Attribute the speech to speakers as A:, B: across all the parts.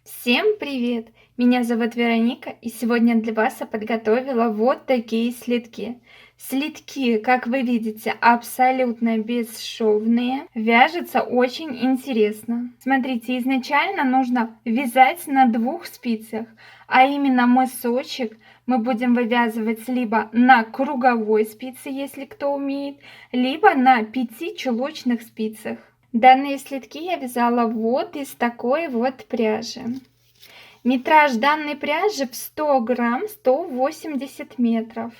A: Всем привет! Меня зовут Вероника, и сегодня для вас я подготовила вот такие слитки. Слитки, как вы видите, абсолютно бесшовные, вяжутся очень интересно. Смотрите, изначально нужно вязать на 2 спицах, а именно мысочек мы будем вывязывать либо на круговой спице, если кто умеет, либо на 5 чулочных спицах. Данные слитки я вязала вот из такой вот пряжи. Метраж данной пряжи в 100 грамм 180 метров.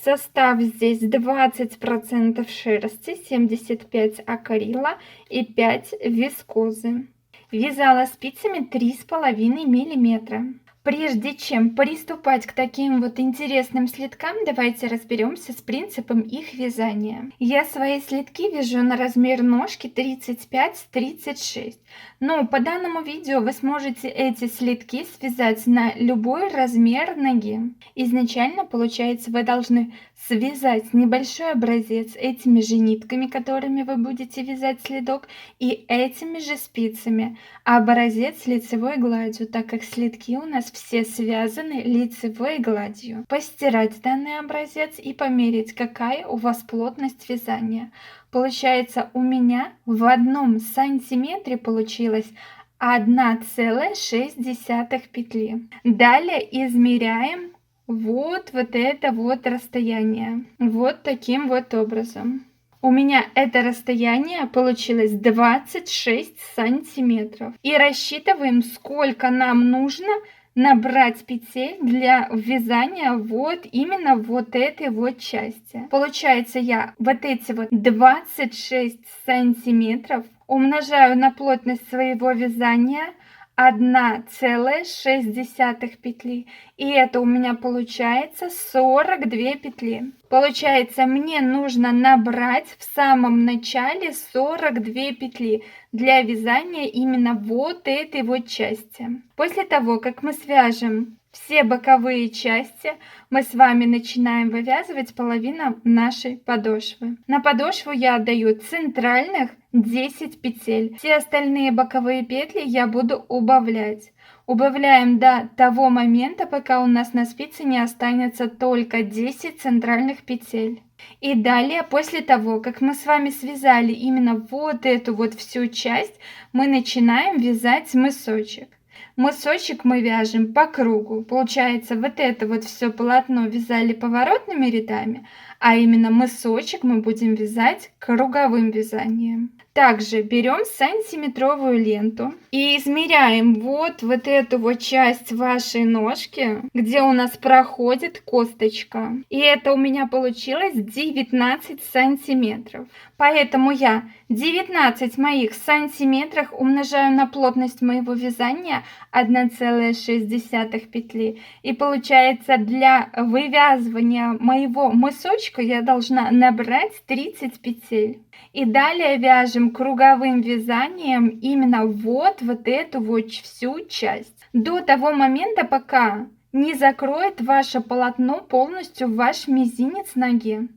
A: Состав здесь 20% шерсти, 75 акрила и 5 вискозы. Вязала спицами 3,5 миллиметра. Прежде чем приступать к таким вот интересным слиткам, давайте разберемся с принципом их вязания. Я свои слитки вяжу на размер ножки 35-36. Но по данному видео вы сможете эти слитки связать на любой размер ноги. Изначально, получается, вы должны связать небольшой образец этими же нитками, которыми вы будете вязать следок, и этими же спицами, а образец лицевой гладью, так как слитки у нас все связаны лицевой гладью. Постирать данный образец и померить, какая у вас плотность вязания. Получается, у меня в 1 сантиметре получилось 1,6 петли. Далее измеряем вот это вот расстояние. Вот таким вот образом. У меня это расстояние получилось 26 сантиметров. И рассчитываем, сколько нам нужно набрать петель для вязания вот именно вот этой вот части. Получается, я вот эти вот 26 сантиметров умножаю на плотность своего вязания 1,6 петли, и это у меня получается 42 петли. Получается, мне нужно набрать в самом начале 42 петли для вязания именно вот этой вот части. После того, как мы свяжем все боковые части, мы с вами начинаем вывязывать половину нашей подошвы. На подошву я отдаю центральных 10 петель. Все остальные боковые петли я буду убавлять. Убавляем до того момента, пока у нас на спице не останется только 10 центральных петель. И далее, после того, как мы с вами связали именно вот эту вот всю часть, мы начинаем вязать мысочек. Мысочек мы вяжем по кругу. Получается, вот это вот все полотно вязали поворотными рядами, а именно мысочек мы будем вязать круговым вязанием. Также берем сантиметровую ленту и измеряем вот эту вот часть вашей ножки, где у нас проходит косточка. И это у меня получилось 19 сантиметров. Поэтому я 19 моих сантиметров умножаю на плотность моего вязания 1,6 петли. И получается, для вывязывания моего мысочка я должна набрать 30 петель. И далее вяжем круговым вязанием именно вот эту вот всю часть. До того момента, пока не закроет ваше полотно полностью ваш мизинец ноги.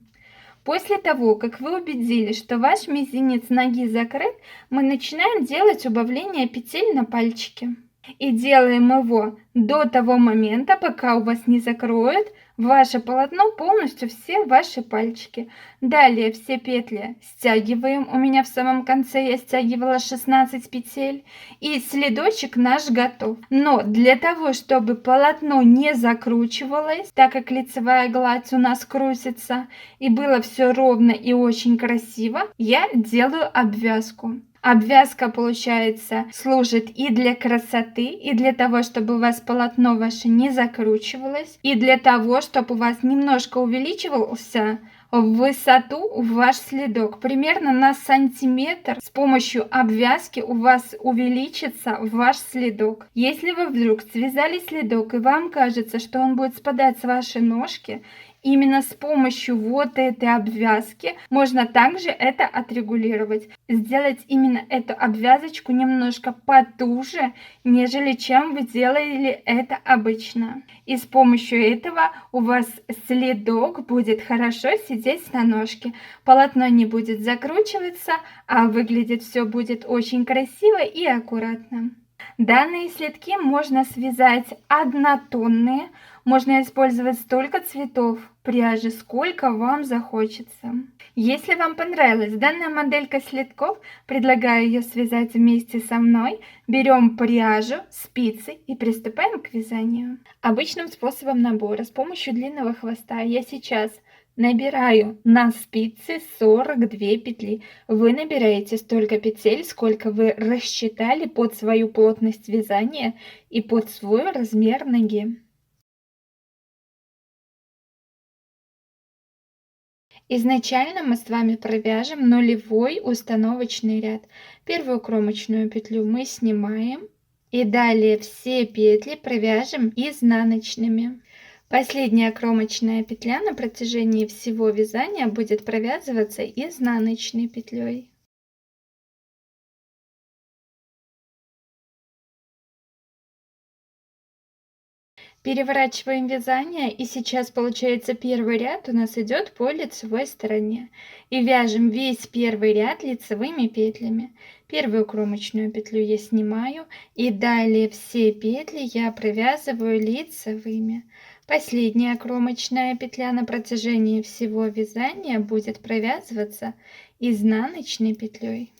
A: После того, как вы убедились, что ваш мизинец ноги закрыт, мы начинаем делать убавление петель на пальчике. И делаем его до того момента, пока у вас не закроет ваше полотно полностью все ваши пальчики. Далее все петли стягиваем. У меня в самом конце я стягивала 16 петель. И следочек наш готов. Но для того, чтобы полотно не закручивалось, так как лицевая гладь у нас крутится, и было все ровно и очень красиво, я делаю обвязку. Обвязка, получается, служит и для красоты, и для того, чтобы у вас полотно ваше не закручивалось, и для того, чтобы у вас немножко увеличивался в высоту ваш следок. Примерно на сантиметр с помощью обвязки у вас увеличится ваш следок. Если вы вдруг связали следок и вам кажется, что он будет спадать с вашей ножки, именно с помощью вот этой обвязки можно также это отрегулировать. Сделать именно эту обвязочку немножко потуже, нежели чем вы делали это обычно. И с помощью этого у вас следок будет хорошо сидеть на ножке. Полотно не будет закручиваться, а выглядит все будет очень красиво и аккуратно. Данные следки можно связать однотонные, можно использовать столько цветов пряжи, сколько вам захочется. Если вам понравилась данная моделька следков, предлагаю ее связать вместе со мной. Берем пряжу, спицы и приступаем к вязанию. Обычным способом набора с помощью длинного хвоста я сейчас набираю на спицы 42 петли. Вы набираете столько петель, сколько вы рассчитали под свою плотность вязания и под свой размер ноги. Изначально мы с вами провяжем нулевой установочный ряд. Первую кромочную петлю мы снимаем и далее все петли провяжем изнаночными. Последняя кромочная петля на протяжении всего вязания будет провязываться изнаночной петлей. Переворачиваем вязание, и сейчас получается первый ряд у нас идет по лицевой стороне. И вяжем весь первый ряд лицевыми петлями. Первую кромочную петлю я снимаю, и далее все петли я провязываю лицевыми. Последняя кромочная петля на протяжении всего вязания будет провязываться изнаночной петлей.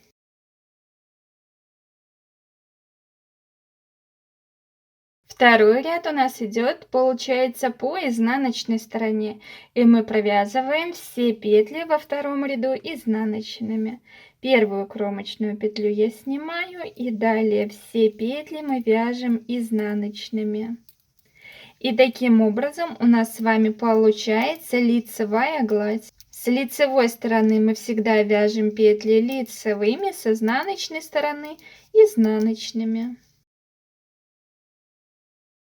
A: Второй ряд у нас идет, получается, по изнаночной стороне, и мы провязываем все петли во втором ряду изнаночными. Первую кромочную петлю я снимаю, и далее все петли мы вяжем изнаночными. И таким образом у нас с вами получается лицевая гладь. С лицевой стороны мы всегда вяжем петли лицевыми, с изнаночной стороны изнаночными.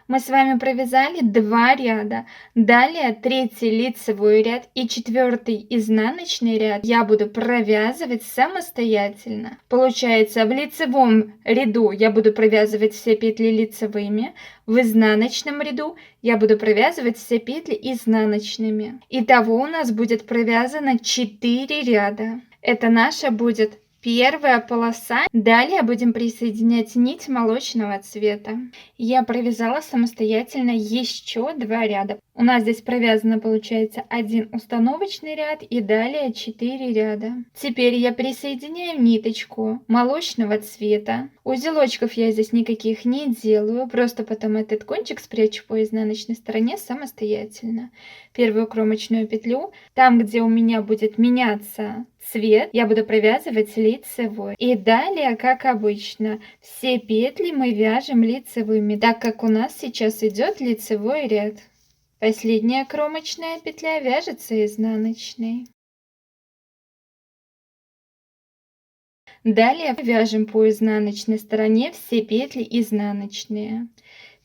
A: Мы с вами провязали 2 ряда. Далее третий лицевой ряд и четвертый изнаночный ряд я буду провязывать самостоятельно. Получается, в лицевом ряду я буду провязывать все петли лицевыми, в изнаночном ряду я буду провязывать все петли изнаночными. Итого у нас будет провязано 4 ряда. Это наша будет первая полоса. Далее будем присоединять нить молочного цвета. Я провязала самостоятельно еще 2 ряда. У нас здесь провязано получается 1 установочный ряд и далее 4 ряда. Теперь я присоединяю ниточку молочного цвета. Узелочков я здесь никаких не делаю, просто потом этот кончик спрячу по изнаночной стороне самостоятельно. Первую кромочную петлю, там где у меня будет меняться цвет, я буду провязывать лицевой. И далее, как обычно, все петли мы вяжем лицевыми, так как у нас сейчас идет лицевой ряд. Последняя кромочная петля вяжется изнаночной. Далее вяжем по изнаночной стороне все петли изнаночные.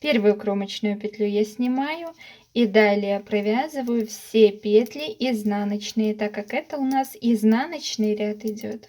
A: Первую кромочную петлю я снимаю и далее провязываю все петли изнаночные, так как это у нас изнаночный ряд идет.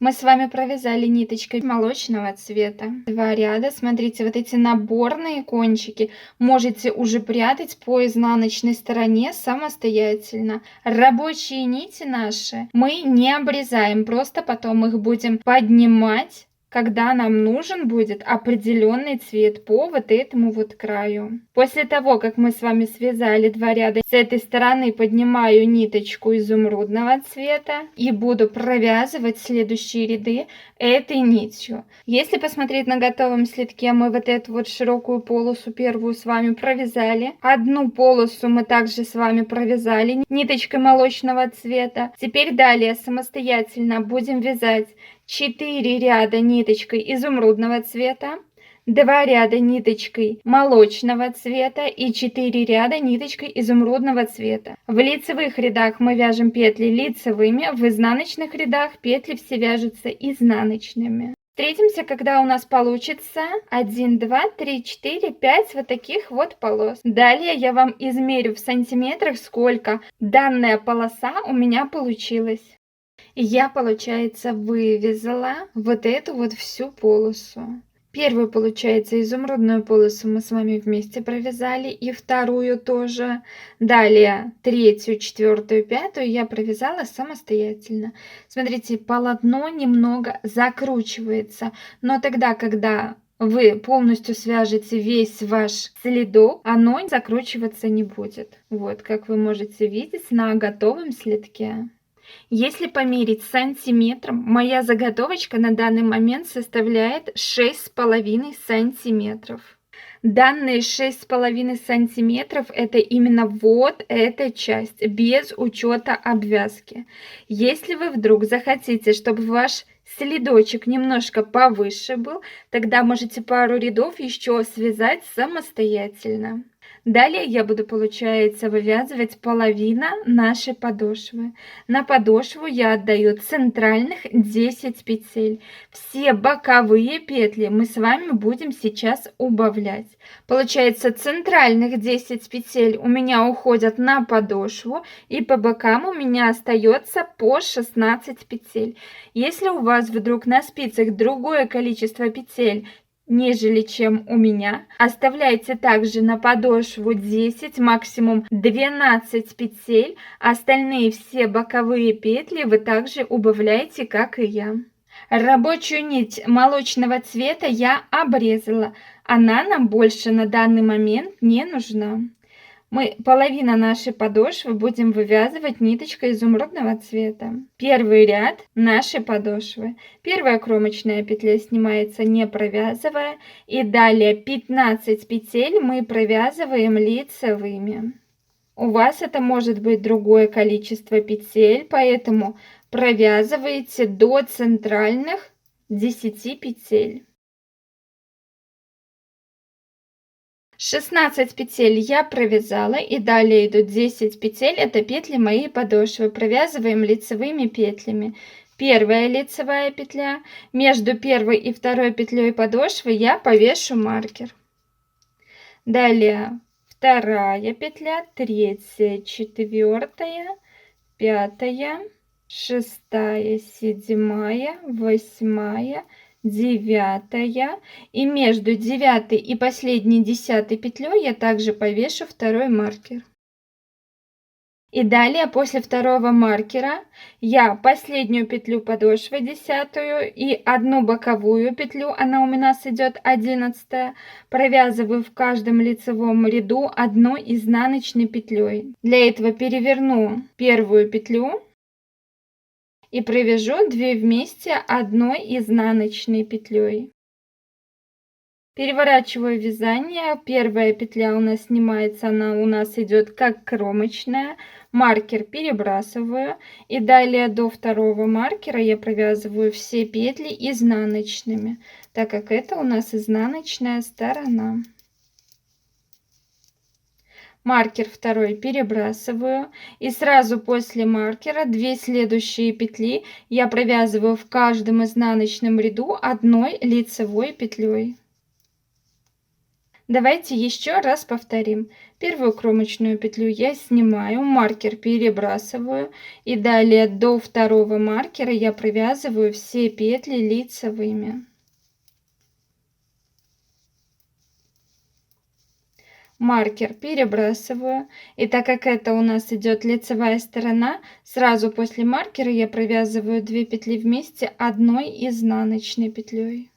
A: Мы с вами провязали ниточкой молочного цвета 2 ряда. Смотрите, вот эти наборные кончики можете уже прятать по изнаночной стороне самостоятельно. Рабочие нити наши мы не обрезаем, просто потом их будем поднимать, когда нам нужен будет определенный цвет по вот этому вот краю. После того, как мы с вами связали 2 ряда, с этой стороны поднимаю ниточку изумрудного цвета и буду провязывать следующие ряды этой нитью. Если посмотреть на готовом следке, мы вот эту вот широкую полосу первую с вами провязали. Одну полосу мы также с вами провязали ниточкой молочного цвета. Теперь далее самостоятельно будем вязать 4 ряда ниточкой изумрудного цвета, 2 ряда ниточкой молочного цвета и 4 ряда ниточкой изумрудного цвета. В лицевых рядах мы вяжем петли лицевыми, в изнаночных рядах петли все вяжутся изнаночными. Встретимся, когда у нас получится 1, 2, 3, 4, 5 вот таких вот полос. Далее я вам измерю в сантиметрах, сколько данная полоса у меня получилась. Я, получается, вывязала вот эту вот всю полосу. Первую, получается, изумрудную полосу мы с вами вместе провязали, и вторую тоже. Далее третью, четвертую, пятую я провязала самостоятельно. Смотрите, полотно немного закручивается, но тогда, когда вы полностью свяжете весь ваш следок, оно закручиваться не будет. Вот, как вы можете видеть на готовом следке. Если померить сантиметром, моя заготовочка на данный момент составляет 6,5 сантиметров. Данные 6,5 сантиметров это именно вот эта часть, без учета обвязки. Если вы вдруг захотите, чтобы ваш следочек немножко повыше был, тогда можете пару рядов еще связать самостоятельно. Далее я буду, получается, вывязывать половина нашей подошвы. На подошву я отдаю центральных 10 петель. Все боковые петли мы с вами будем сейчас убавлять. Получается, центральных 10 петель у меня уходят на подошву, и по бокам у меня остается по 16 петель. Если у вас вдруг на спицах другое количество петель, нежели чем у меня, оставляйте также на подошву 10, максимум 12 петель, остальные все боковые петли вы также убавляете, как и я. Рабочую нить молочного цвета я обрезала, она нам больше на данный момент не нужна. Мы половину нашей подошвы будем вывязывать ниточкой изумрудного цвета. Первый ряд нашей подошвы. Первая кромочная петля снимается, не провязывая, и далее 15 петель мы провязываем лицевыми. У вас это может быть другое количество петель, поэтому провязывайте до центральных 10 петель. 16 петель я провязала, и далее идут 10 петель, это петли моей подошвы. Провязываем лицевыми петлями. Первая лицевая петля, между первой и второй петлей подошвы я повешу маркер. Далее вторая петля, третья, четвертая, пятая, шестая, седьмая, восьмая, 9, и между 9 и последней 10 петлей я также повешу второй маркер. И далее после второго маркера я последнюю петлю подошвы 10 и одну боковую петлю, она у нас идет 11, провязываю в каждом лицевом ряду одной изнаночной петлей. Для этого переверну первую петлю и провяжу 2 вместе одной изнаночной петлей. Переворачиваю вязание. Первая петля у нас снимается, она у нас идет как кромочная. Маркер перебрасываю, и далее до второго маркера я провязываю все петли изнаночными, так как это у нас изнаночная сторона. Маркер второй перебрасываю, и сразу после маркера 2 следующие петли я провязываю в каждом изнаночном ряду одной лицевой петлей. Давайте еще раз повторим. Первую кромочную петлю я снимаю, маркер перебрасываю, и далее до второго маркера я провязываю все петли лицевыми. Маркер перебрасываю, и так как это у нас идет лицевая сторона, сразу после маркера я провязываю 2 петли вместе одной изнаночной петлей.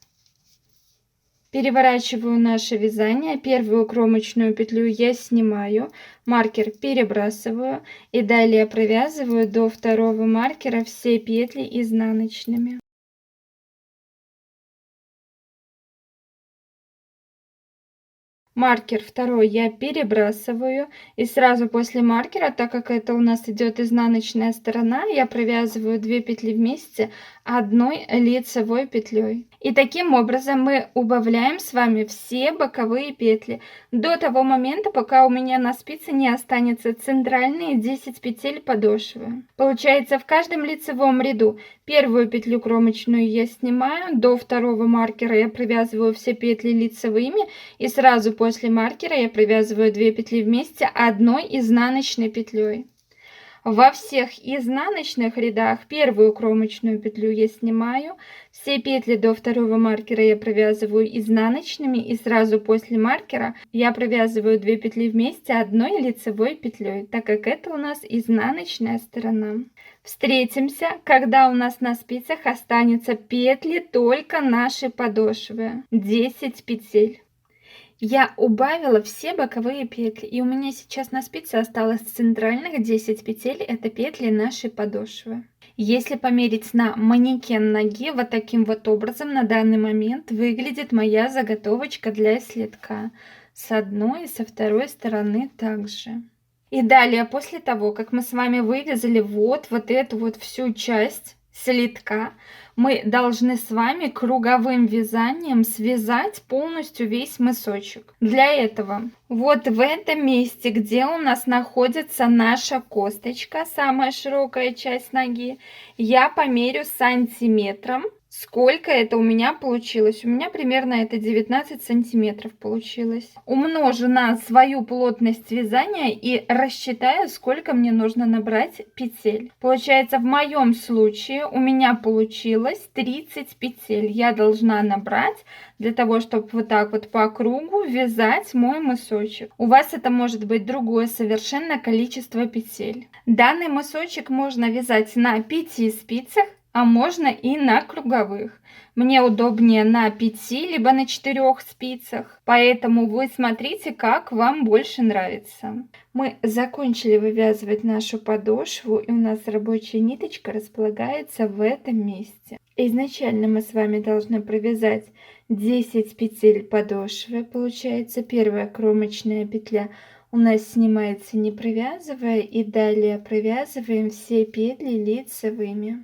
A: Переворачиваю наше вязание. Первую кромочную петлю я снимаю, маркер перебрасываю, и далее провязываю до второго маркера все петли изнаночными. Маркер второй я перебрасываю, и сразу после маркера, так как это у нас идет изнаночная сторона, я провязываю 2 петли вместе одной лицевой петлей. И таким образом мы убавляем с вами все боковые петли до того момента, пока у меня на спице не останется центральные 10 петель подошвы. Получается, в каждом лицевом ряду первую петлю кромочную я снимаю, до второго маркера я провязываю все петли лицевыми, и сразу после маркера я провязываю 2 петли вместе одной изнаночной петлей. Во всех изнаночных рядах первую кромочную петлю я снимаю, все петли до второго маркера я провязываю изнаночными, и сразу после маркера я провязываю 2 петли вместе одной лицевой петлей, так как это у нас изнаночная сторона. Встретимся, когда у нас на спицах останется петли только наши подошвы, 10 петель. Я убавила все боковые петли, и у меня сейчас на спице осталось центральных 10 петель, это петли нашей подошвы. Если померить на манекен ноги, вот таким вот образом на данный момент выглядит моя заготовочка для следка. С одной и со второй стороны также. И далее, после того, как мы с вами вывязали вот эту вот всю часть следка, мы должны с вами круговым вязанием связать полностью весь мысочек. Для этого вот в этом месте, где у нас находится наша косточка, самая широкая часть ноги, я померю сантиметром, сколько это у меня получилось. У меня примерно это 19 сантиметров получилось. Умножу на свою плотность вязания и рассчитаю, сколько мне нужно набрать петель. Получается, в моем случае у меня получилось 30 петель. Я должна набрать для того, чтобы вот так вот по кругу вязать мой мысочек. У вас это может быть другое совершенно количество петель. Данный мысочек можно вязать на 5 спицах, а можно и на круговых. Мне удобнее на 5 либо на 4 спицах, поэтому вы смотрите, как вам больше нравится. Мы закончили вывязывать нашу подошву, и у нас рабочая ниточка располагается в этом месте. Изначально мы с вами должны провязать 10 петель подошвы. Получается, первая кромочная петля у нас снимается не провязывая, и далее провязываем все петли лицевыми.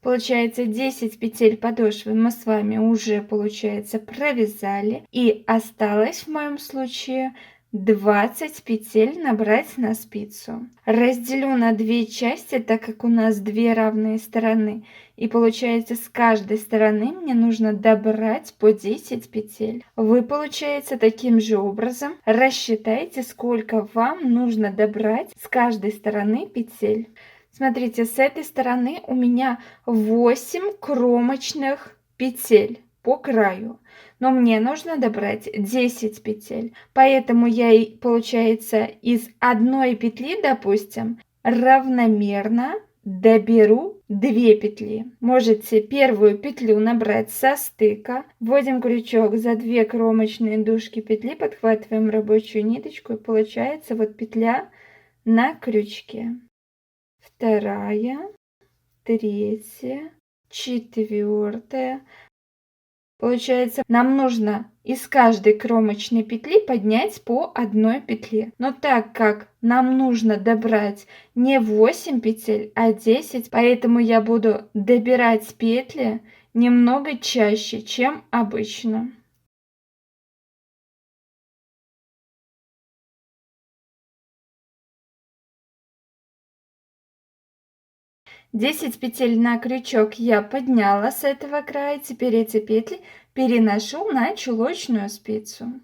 A: Получается, 10 петель подошвы мы с вами уже, получается, провязали. И осталось в моем случае 20 петель набрать на спицу. Разделю на 2 части, так как у нас 2 равные стороны. И получается, с каждой стороны мне нужно добрать по 10 петель. Вы, получается, таким же образом рассчитайте, сколько вам нужно добрать с каждой стороны петель. Смотрите, с этой стороны у меня 8 кромочных петель по краю, но мне нужно добрать 10 петель, поэтому я, получается, из одной петли, допустим, равномерно доберу 2 петли. Можете первую петлю набрать со стыка, вводим крючок за 2 кромочные дужки петли, подхватываем рабочую ниточку, и получается вот петля на крючке. Вторая, третья, четвертая. Получается, нам нужно из каждой кромочной петли поднять по одной петле. Но так как нам нужно добрать не 8 петель, а 10, поэтому я буду добирать петли немного чаще, чем обычно. Десять петель на крючок я подняла с этого края. Теперь эти петли переношу на чулочную спицу.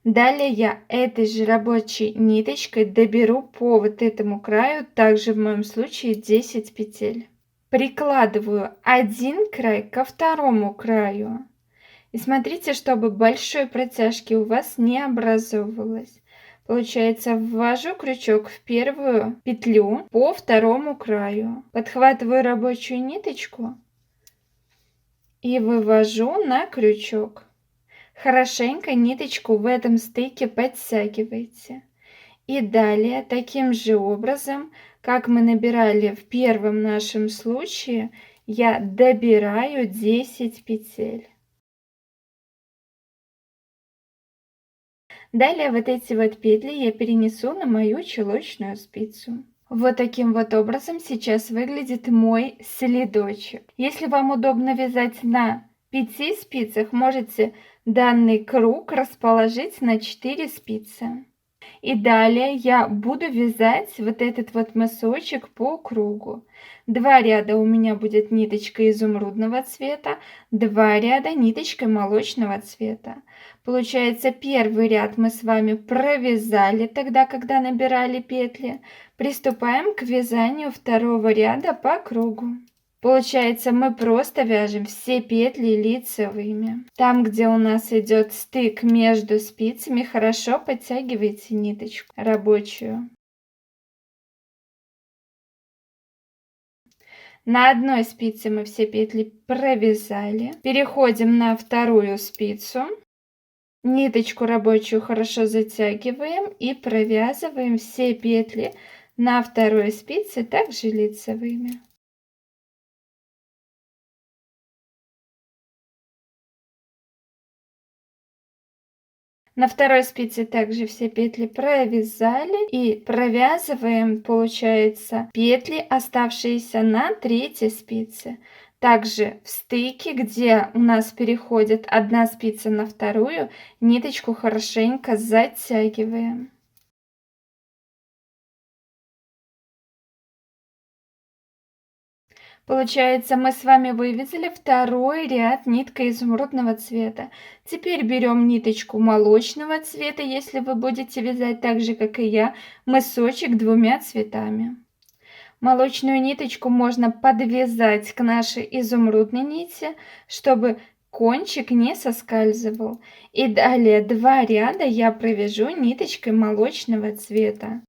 A: Далее я этой же рабочей ниточкой доберу по вот этому краю, также в моем случае 10 петель. Прикладываю один край ко второму краю. И смотрите, чтобы большой протяжки у вас не образовывалось. Получается, ввожу крючок в первую петлю по второму краю, подхватываю рабочую ниточку и вывожу на крючок. Хорошенько ниточку в этом стыке подтягивайте. И далее, таким же образом, как мы набирали в первом нашем случае, я добираю 10 петель. Далее вот эти вот петли я перенесу на мою чулочную спицу. Вот таким вот образом сейчас выглядит мой следочек. Если вам удобно вязать на 5 спицах, можете данный круг расположить на 4 спицы. И далее я буду вязать вот этот вот мысочек по кругу. 2 ряда у меня будет ниточка изумрудного цвета, 2 ряда ниточкой молочного цвета. Получается, первый ряд мы с вами провязали тогда, когда набирали петли. Приступаем к вязанию второго ряда по кругу. Получается, мы просто вяжем все петли лицевыми. Там, где у нас идет стык между спицами, хорошо подтягивайте ниточку рабочую. На одной спице мы все петли провязали. Переходим на вторую спицу. Ниточку рабочую хорошо затягиваем и провязываем все петли на второй спице, также лицевыми. На второй спице также все петли провязали и провязываем, получается, петли, оставшиеся на третьей спице. Также в стыке, где у нас переходит одна спица на вторую, ниточку хорошенько затягиваем. Получается, мы с вами вывязали второй ряд ниткой изумрудного цвета. Теперь берем ниточку молочного цвета, если вы будете вязать так же, как и я, мысочек двумя цветами. Молочную ниточку можно подвязать к нашей изумрудной нити, чтобы кончик не соскальзывал. И далее 2 ряда я провяжу ниточкой молочного цвета.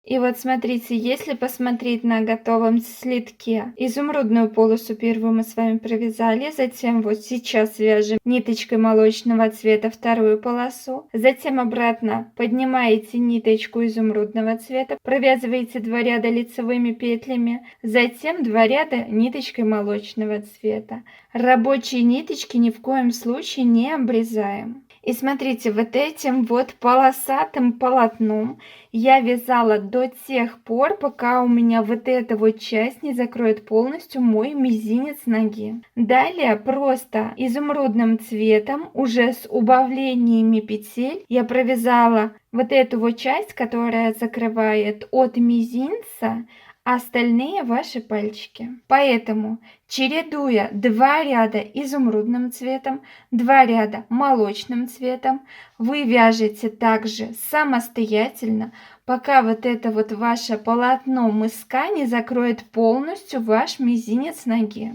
A: И вот смотрите, если посмотреть на готовом слитке, изумрудную полосу первую мы с вами провязали, затем вот сейчас вяжем ниточкой молочного цвета вторую полосу, затем обратно поднимаете ниточку изумрудного цвета, провязываете 2 ряда лицевыми петлями, затем 2 ряда ниточкой молочного цвета. Рабочие ниточки ни в коем случае не обрезаем. И смотрите, вот этим вот полосатым полотном я вязала до тех пор, пока у меня вот эта вот часть не закроет полностью мой мизинец ноги. Далее просто изумрудным цветом, уже с убавлениями петель, я провязала вот эту вот часть, которая закрывает от мизинца остальные ваши пальчики. Поэтому, чередуя 2 ряда изумрудным цветом, 2 ряда молочным цветом, вы вяжете также самостоятельно, пока вот это вот ваше полотно мыска не закроет полностью ваш мизинец ноги.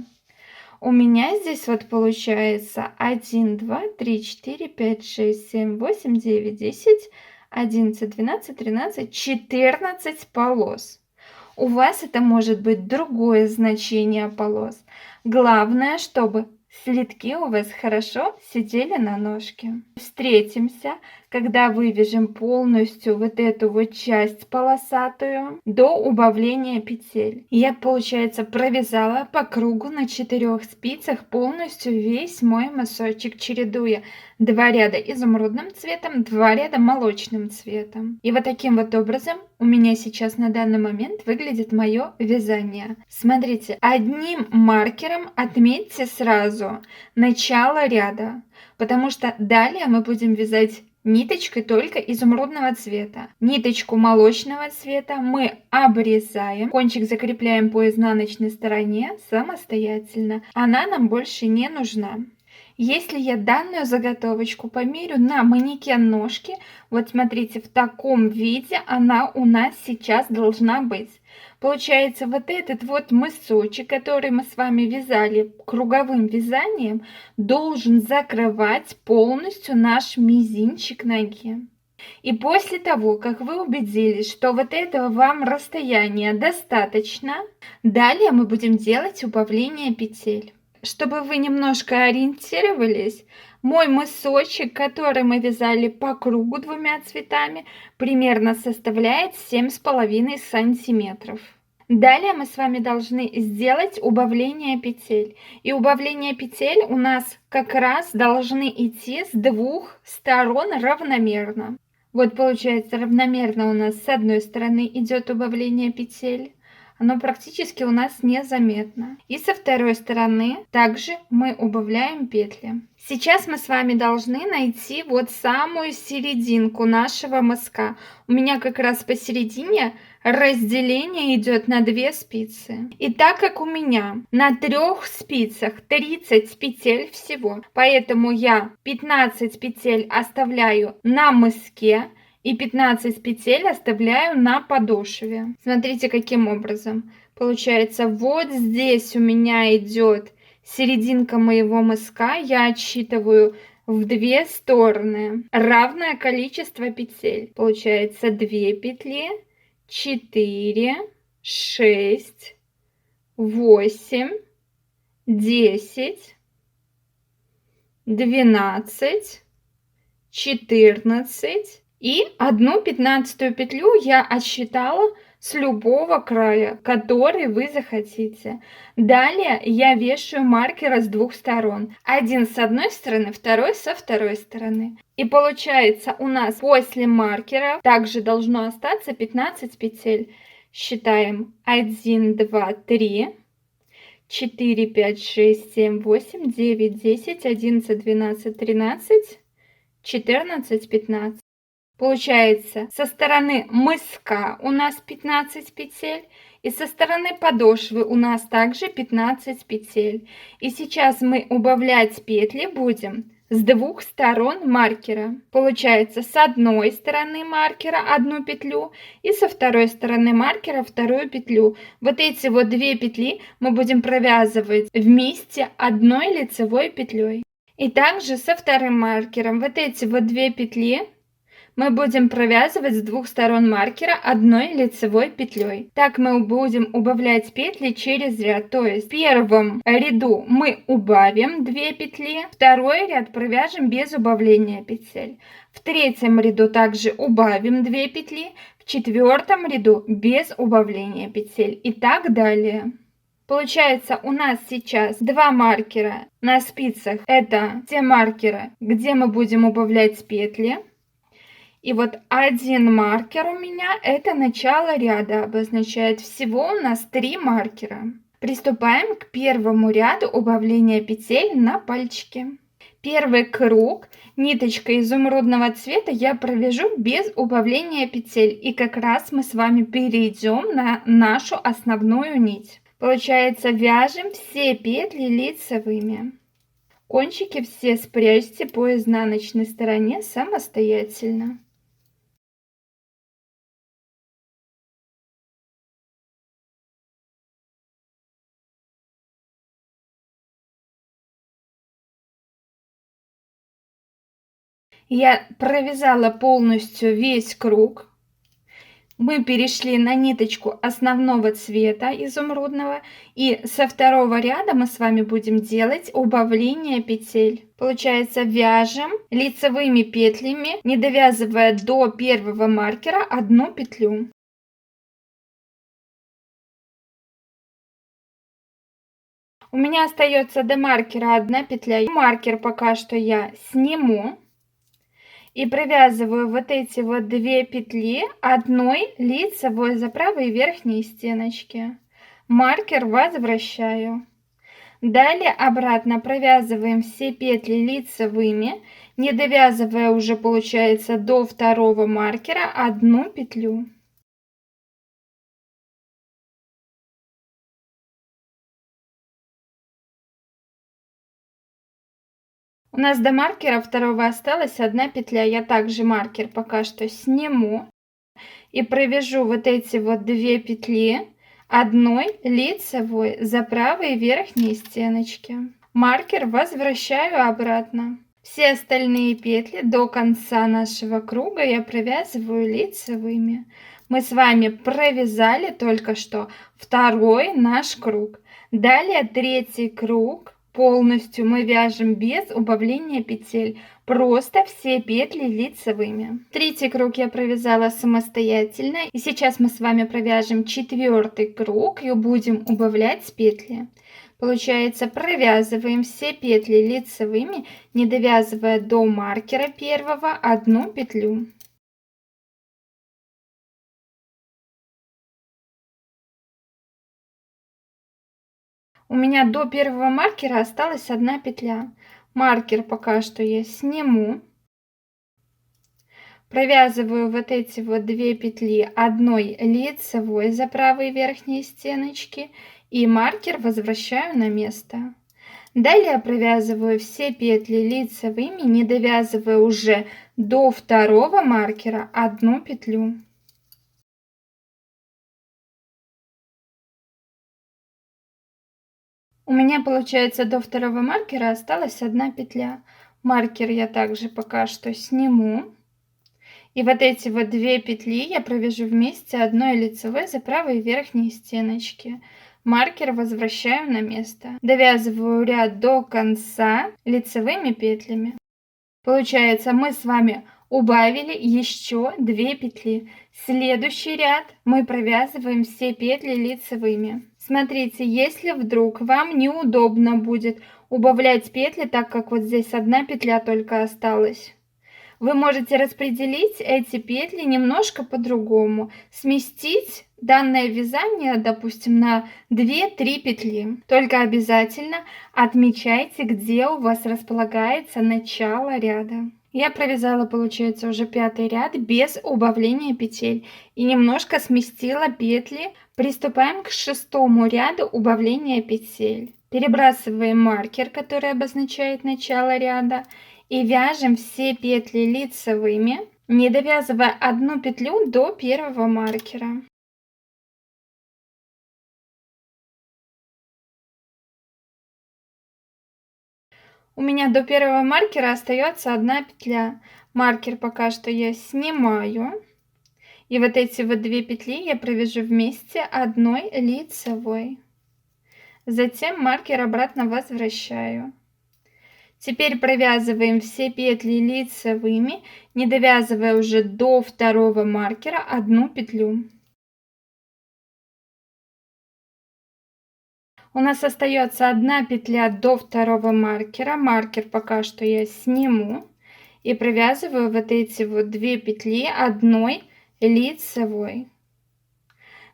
A: У меня здесь вот получается 1, 2, 3, 4, 5, 6, 7, 8, 9, 10, 11, 12, 13, 14 полос. У вас это может быть другое значение полос. Главное, чтобы слитки у вас хорошо сидели на ножке. Встретимся, когда вывяжем полностью вот эту вот часть полосатую до убавления петель. Я, получается, провязала по кругу на 4 спицах полностью весь мой мысочек, чередуя 2 ряда изумрудным цветом, 2 ряда молочным цветом. И вот таким вот образом у меня сейчас на данный момент выглядит мое вязание. Смотрите, одним маркером отметьте сразу начало ряда, потому что далее мы будем вязать ниточкой только изумрудного цвета. Ниточку молочного цвета мы обрезаем, кончик закрепляем по изнаночной стороне самостоятельно. Она нам больше не нужна. Если я данную заготовочку померю на манекен ножки, вот смотрите, в таком виде она у нас сейчас должна быть. Получается, вот этот вот мысочек, который мы с вами вязали круговым вязанием, должен закрывать полностью наш мизинчик ноги. И после того, как вы убедились, что вот этого вам расстояния достаточно, далее мы будем делать убавление петель. Чтобы вы немножко ориентировались, мой мысочек, который мы вязали по кругу 2 цветами, примерно составляет 7,5 сантиметров. Далее мы с вами должны сделать убавление петель. И убавление петель у нас как раз должны идти с 2 сторон равномерно. Вот получается равномерно у нас с одной стороны идет убавление петель, оно практически у нас незаметно. И со второй стороны также мы убавляем петли. Сейчас мы с вами должны найти вот самую серединку нашего мыска. У меня как раз посередине разделение идет на 2 спицы. И так как у меня на 3 спицах 30 петель всего, поэтому я 15 петель оставляю на мыске и 15 петель оставляю на подошве. Смотрите, каким образом. Получается, вот здесь у меня идет серединка моего мыска. Я отсчитываю в 2 стороны равное количество петель. Получается 2 петли, 4, 6, 8, 10, 12, 14 и 1/15 петлю я отсчитала с любого края, который вы захотите. Далее я вешаю маркеры с 2 сторон. Один с одной стороны, второй со второй стороны. И получается у нас после маркера также должно остаться 15 петель. Считаем 1, 2, 3, 4, 5, 6, 7, 8, 9, 10, 11, 12, 13, 14, 15. Получается, со стороны мыска у нас 15 петель, и со стороны подошвы у нас также 15 петель. И сейчас мы убавлять петли будем с 2 сторон маркера. Получается, с одной стороны маркера 1 петлю и со второй стороны маркера 2 петлю. Вот эти вот 2 петли мы будем провязывать вместе одной лицевой петлей. И также со вторым маркером вот эти вот 2 петли мы будем провязывать с 2 сторон маркера одной лицевой петлей. Так мы будем убавлять петли через ряд. То есть в первом ряду мы убавим 2 петли, второй ряд провяжем без убавления петель. В третьем ряду также убавим 2 петли, в четвертом ряду без убавления петель и так далее. Получается, у нас сейчас 2 маркера на спицах. Это те маркеры, где мы будем убавлять петли. И вот один маркер у меня это начало ряда обозначает. Всего у нас 3 маркера. Приступаем к первому ряду убавления петель на пальчике. Первый круг ниточкой изумрудного цвета я провяжу без убавления петель. И как раз мы с вами перейдем на нашу основную нить. Получается, вяжем все петли лицевыми. Кончики все спрячьте по изнаночной стороне самостоятельно. Я провязала полностью весь круг. Мы перешли на ниточку основного цвета изумрудного. И со второго ряда мы с вами будем делать убавление петель. Получается, вяжем лицевыми петлями, не довязывая до первого маркера 1 петлю. У меня остается до маркера 1 петля. Маркер пока что я сниму. И провязываю вот эти вот 2 петли одной лицевой за правой верхней стеночки. Маркер возвращаю. Далее обратно провязываем все петли лицевыми, не довязывая уже получается до второго маркера 1 петлю. У нас до маркера второго осталась 1 петля. Я также маркер пока что сниму и провяжу вот эти вот 2 петли одной лицевой за правой верхней стеночки. Маркер возвращаю обратно. Все остальные петли до конца нашего круга я провязываю лицевыми. Мы с вами провязали только что второй наш круг. Далее третий круг полностью мы вяжем без убавления петель, просто все петли лицевыми. Третий круг я провязала самостоятельно, и сейчас мы с вами провяжем четвертый круг и будем убавлять петли. Получается, провязываем все петли лицевыми, не довязывая до маркера первого 1 петлю. У меня до первого маркера осталась одна петля. Маркер пока что я сниму. Провязываю вот эти вот 2 петли одной лицевой за правые верхние стеночки и маркер возвращаю на место. Далее провязываю все петли лицевыми, не довязывая уже до второго маркера одну петлю. У меня получается до второго маркера осталась одна петля. Маркер я также пока что сниму. И вот эти вот 2 петли я провяжу вместе одной лицевой за правые верхние стеночки. Маркер возвращаю на место. Довязываю ряд до конца лицевыми петлями. Получается, мы с вами убавили еще 2 петли. Следующий ряд мы провязываем все петли лицевыми. Смотрите, если вдруг вам неудобно будет убавлять петли, так как вот здесь одна петля только осталась, вы можете распределить эти петли немножко по-другому, сместить данное вязание, допустим, на 2-3 петли. Только обязательно отмечайте, где у вас располагается начало ряда. Я провязала, получается, уже 5-й ряд без убавления петель и немножко сместила петли. Приступаем к 6-му ряду убавления петель. Перебрасываем маркер, который обозначает начало ряда, и вяжем все петли лицевыми, не довязывая одну петлю до первого маркера. У меня до первого маркера остается одна петля. Маркер пока что я снимаю. И вот эти вот 2 петли я провяжу вместе одной лицевой. Затем маркер обратно возвращаю. Теперь провязываем все петли лицевыми, не довязывая уже до второго маркера одну петлю. У нас остается одна петля до второго маркера. Маркер пока что я сниму и провязываю вот эти вот 2 петли одной лицевой.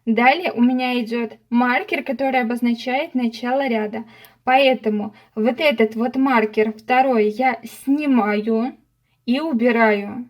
A: Далее у меня идет маркер, который обозначает начало ряда. Поэтому вот этот вот маркер второй я снимаю и убираю.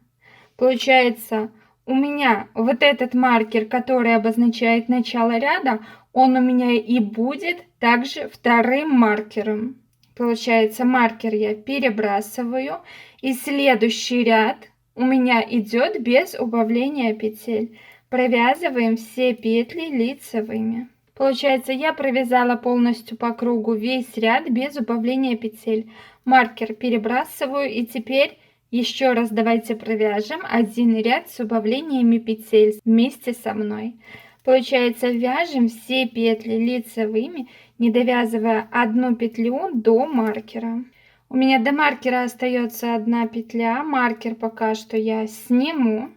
A: Получается, у меня вот этот маркер, который обозначает начало ряда, он у меня и будет также вторым маркером. Получается, маркер я перебрасываю, и следующий ряд у меня идет без убавления петель. Провязываем все петли лицевыми. Получается, я провязала полностью по кругу весь ряд без убавления петель. Маркер перебрасываю, и теперь еще раз давайте провяжем один ряд с убавлениями петель вместе со мной. Получается, вяжем все петли лицевыми, не довязывая одну петлю до маркера. У меня до маркера остается одна петля. Маркер пока что я сниму.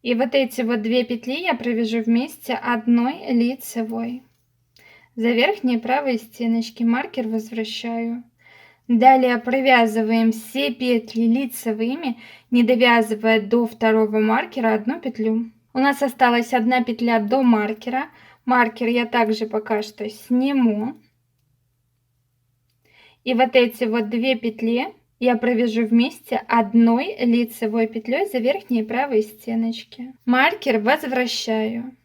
A: И вот эти вот 2 петли я провяжу вместе одной лицевой. За верхние правые стеночки маркер возвращаю. Далее провязываем все петли лицевыми, не довязывая до второго маркера одну петлю. У нас осталась одна петля до маркера. Маркер я также пока что сниму. И вот эти вот 2 петли я провяжу вместе одной лицевой петлей за верхние правые стеночки. Маркер возвращаю.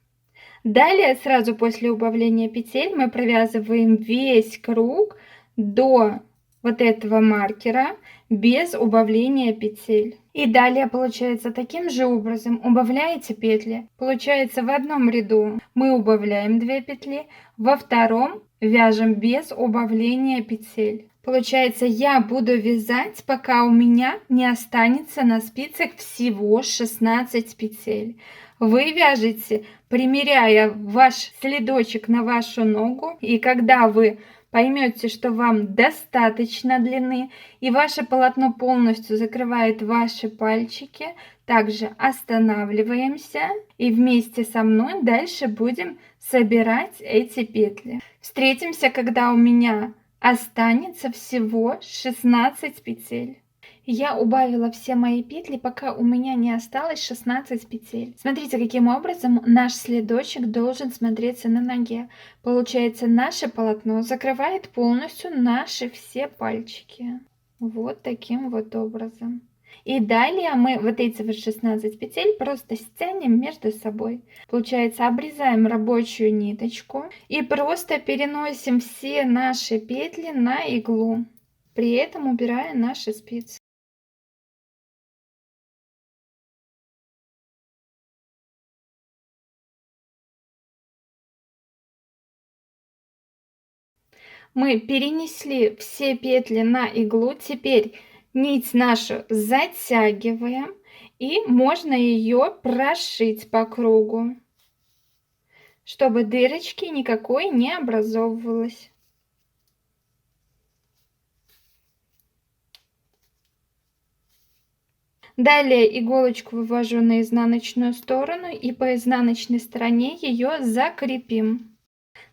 A: Далее, сразу после убавления петель, мы провязываем весь круг до вот этого маркера без убавления петель. И далее получается таким же образом убавляете петли. Получается, в одном ряду мы убавляем 2 петли, во втором вяжем без убавления петель. Получается, я буду вязать, пока у меня не останется на спицах всего 16 петель. Вы вяжете, примеряя ваш следочек на вашу ногу, и когда вы поймете, что вам достаточно длины и ваше полотно полностью закрывает ваши пальчики, также останавливаемся и вместе со мной дальше будем собирать эти петли. Встретимся, когда у меня останется всего 16 петель. Я убавила все мои петли, пока у меня не осталось 16 петель. Смотрите, каким образом наш следочек должен смотреться на ноге. Получается, наше полотно закрывает полностью наши все пальчики. Вот таким вот образом. И далее мы вот эти вот 16 петель просто стянем между собой. Получается, обрезаем рабочую ниточку и просто переносим все наши петли на иглу, при этом убирая наши спицы. Мы перенесли все петли на иглу. Теперь нить нашу затягиваем, и можно ее прошить по кругу, чтобы дырочки никакой не образовывалось. Далее иголочку вывожу на изнаночную сторону и по изнаночной стороне ее закрепим.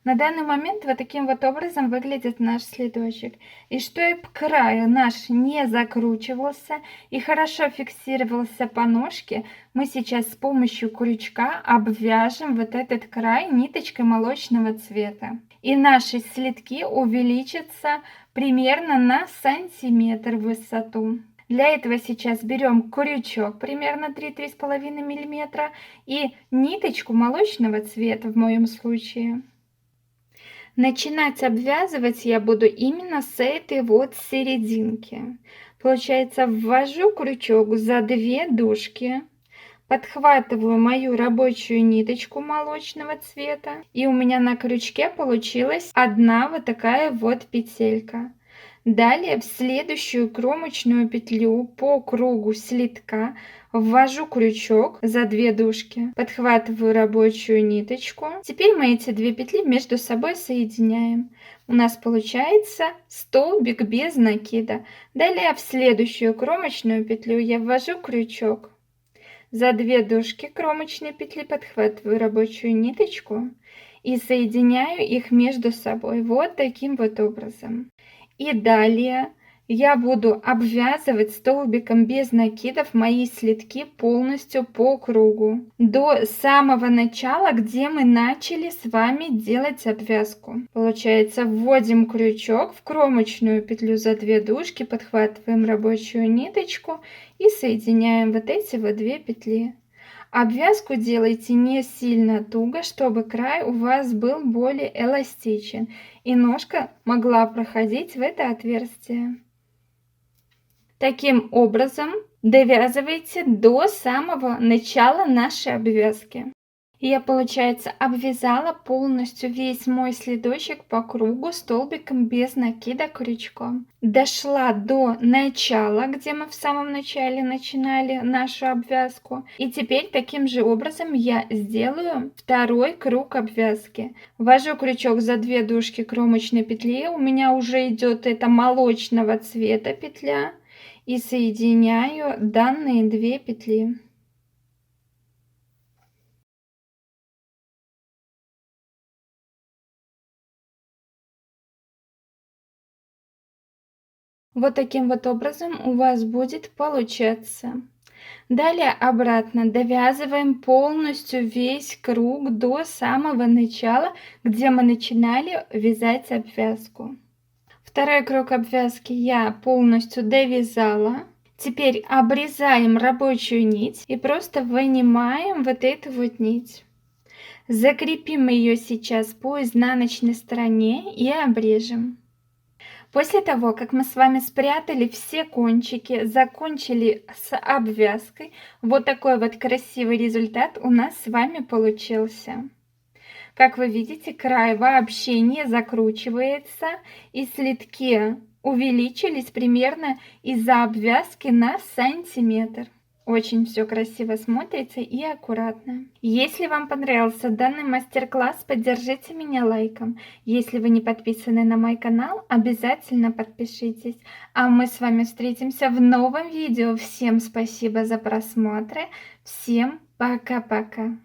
A: На данный момент вот таким вот образом выглядит наш следочек. И чтобы край наш не закручивался и хорошо фиксировался по ножке, мы сейчас с помощью крючка обвяжем вот этот край ниточкой молочного цвета. И наши следки увеличатся примерно на сантиметр в высоту. Для этого сейчас берем крючок примерно 3-3,5 мм и ниточку молочного цвета в моем случае. Начинать обвязывать я буду именно с этой вот серединки. Получается, ввожу крючок за 2 дужки, подхватываю мою рабочую ниточку молочного цвета, и у меня на крючке получилась одна вот такая вот петелька. Далее в следующую кромочную петлю по кругу следка ввожу крючок за 2 дужки, подхватываю рабочую ниточку. Теперь мы эти 2 петли между собой соединяем. У нас получается столбик без накида. Далее в следующую кромочную петлю я ввожу крючок. За 2 дужки кромочной петли подхватываю рабочую ниточку и соединяю их между собой вот таким вот образом. И далее я буду обвязывать столбиком без накидов мои следки полностью по кругу до самого начала, где мы начали с вами делать обвязку. Получается, вводим крючок в кромочную петлю за 2 дужки, подхватываем рабочую ниточку и соединяем вот эти вот 2 петли. Обвязку делайте не сильно туго, чтобы край у вас был более эластичен и ножка могла проходить в это отверстие. Таким образом довязывайте до самого начала нашей обвязки. Я, получается, обвязала полностью весь мой следочек по кругу столбиком без накида крючком. Дошла до начала, где мы в самом начале начинали нашу обвязку. И теперь таким же образом я сделаю второй круг обвязки. Ввожу крючок за 2 дужки кромочной петли. У меня уже идет это молочного цвета петля. И соединяю данные 2 петли. Вот таким вот образом у вас будет получаться. Далее обратно довязываем полностью весь круг до самого начала, где мы начинали вязать обвязку. Второй круг обвязки я полностью довязала. Теперь обрезаем рабочую нить и просто вынимаем вот эту вот нить. Закрепим ее сейчас по изнаночной стороне и обрежем. После того, как мы с вами спрятали все кончики, закончили с обвязкой, вот такой вот красивый результат у нас с вами получился. Как вы видите, край вообще не закручивается, и следки увеличились примерно из-за обвязки на сантиметр. Очень все красиво смотрится и аккуратно. Если вам понравился данный мастер-класс, поддержите меня лайком. Если вы не подписаны на мой канал, обязательно подпишитесь. А мы с вами встретимся в новом видео. Всем спасибо за просмотр. Всем пока-пока.